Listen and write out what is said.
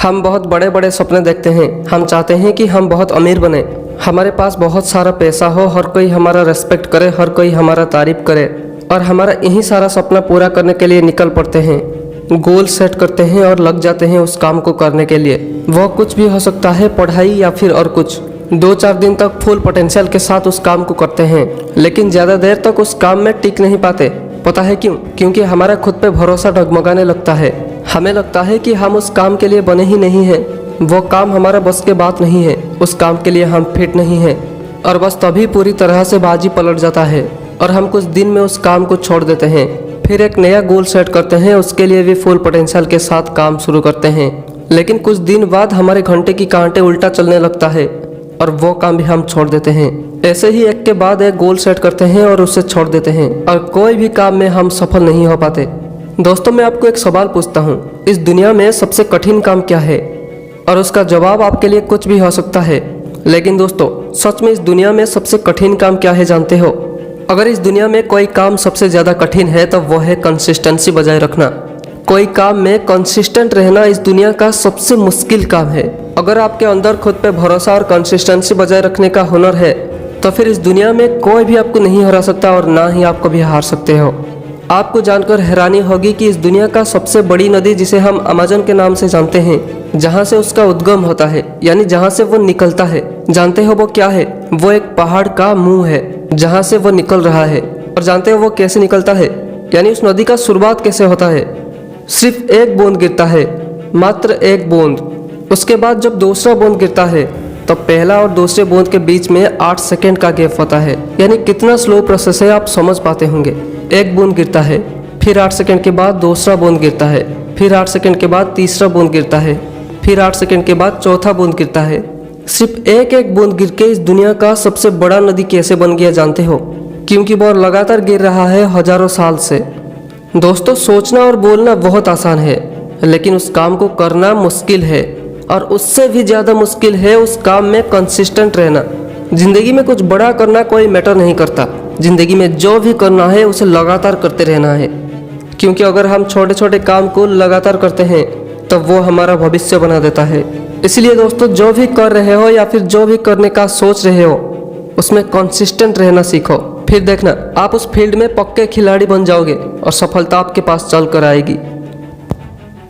हम बहुत बड़े बड़े सपने देखते हैं। हम चाहते हैं कि हम बहुत अमीर बने, हमारे पास बहुत सारा पैसा हो, हर कोई हमारा रेस्पेक्ट करे, हर कोई हमारा तारीफ करे। और हमारा यही सारा सपना पूरा करने के लिए निकल पड़ते हैं, गोल सेट करते हैं और लग जाते हैं उस काम को करने के लिए। वह कुछ भी हो सकता है, पढ़ाई या फिर और कुछ। 2-4 दिन तक फुल पोटेंशियल के साथ उस काम को करते हैं, लेकिन ज़्यादा देर तक उस काम में टिक नहीं पाते। पता है क्यों? क्योंकि हमारा खुद पे भरोसा डगमगाने लगता है। हमें लगता है कि हम उस काम के लिए बने ही नहीं हैं, वो काम हमारा बस के बात नहीं है, उस काम के लिए हम फिट नहीं हैं। और बस तभी पूरी तरह से बाजी पलट जाता है और हम कुछ दिन में उस काम को छोड़ देते हैं। फिर एक नया गोल सेट करते हैं, उसके लिए भी फुल पोटेंशियल के साथ काम शुरू करते हैं। लेकिन कुछ दिन बाद हमारे घंटे की कांटे उल्टा चलने लगता है और वो काम भी हम छोड़ देते हैं। ऐसे ही एक के बाद एक गोल सेट करते हैं और उसे छोड़ देते हैं और कोई भी काम में हम सफल नहीं हो पाते। दोस्तों, मैं आपको एक सवाल पूछता हूँ, इस दुनिया में सबसे कठिन काम क्या है? और उसका जवाब आपके लिए कुछ भी हो सकता है। लेकिन दोस्तों, सच में इस दुनिया में सबसे कठिन काम क्या है जानते हो? अगर इस दुनिया में कोई काम सबसे ज़्यादा कठिन है तो वो है कंसिस्टेंसी बजाय रखना। कोई काम में कंसिस्टेंट रहना इस दुनिया का सबसे मुश्किल काम है। अगर आपके अंदर खुद पे भरोसा और कंसिस्टेंसी बजाय रखने का हुनर है तो फिर इस दुनिया में कोई भी आपको नहीं हरा सकता और ना ही आप कभी हार सकते हो। आपको जानकर हैरानी होगी कि इस दुनिया का सबसे बड़ी नदी, जिसे हम अमेज़न के नाम से जानते हैं, जहाँ से उसका उद्गम होता है, यानी जहाँ से वो निकलता है, जानते हो वो क्या है? वो एक पहाड़ का मुंह है जहाँ से वो निकल रहा है। और जानते हो वो कैसे निकलता है? यानी उस नदी का शुरुआत कैसे होता है? सिर्फ एक बूंद गिरता है, मात्र एक बूंद। उसके बाद जब दूसरा बूंद गिरता है तो पहला और दूसरे बूंद के बीच में 8 सेकंड का गैप होता है। यानी कितना स्लो प्रोसेस है आप समझ पाते होंगे। एक बूंद गिरता है, फिर 8 सेकंड के बाद दूसरा बूंद गिरता है, फिर 8 सेकंड के बाद तीसरा बूंद गिरता है, फिर 8 सेकंड के बाद चौथा बूंद गिरता है। सिर्फ एक एक बूंद गिर के इस दुनिया का सबसे बड़ा नदी कैसे बन गया जानते हो? क्योंकि वो लगातार गिर रहा है हजारों साल से। दोस्तों, सोचना और बोलना बहुत आसान है, लेकिन उस काम को करना मुश्किल है। और उससे भी ज़्यादा मुश्किल है उस काम में कंसिस्टेंट रहना। जिंदगी में कुछ बड़ा करना कोई मैटर नहीं करता, जिंदगी में जो भी करना है उसे लगातार करते रहना है। क्योंकि अगर हम छोटे छोटे काम को लगातार करते हैं तो वो हमारा भविष्य बना देता है। इसलिए दोस्तों, जो भी कर रहे हो या फिर जो भी करने का सोच रहे हो उसमें कंसिस्टेंट रहना सीखो। फिर देखना, आप उस फील्ड में पक्के खिलाड़ी बन जाओगे और सफलता आपके पास चल कर आएगी।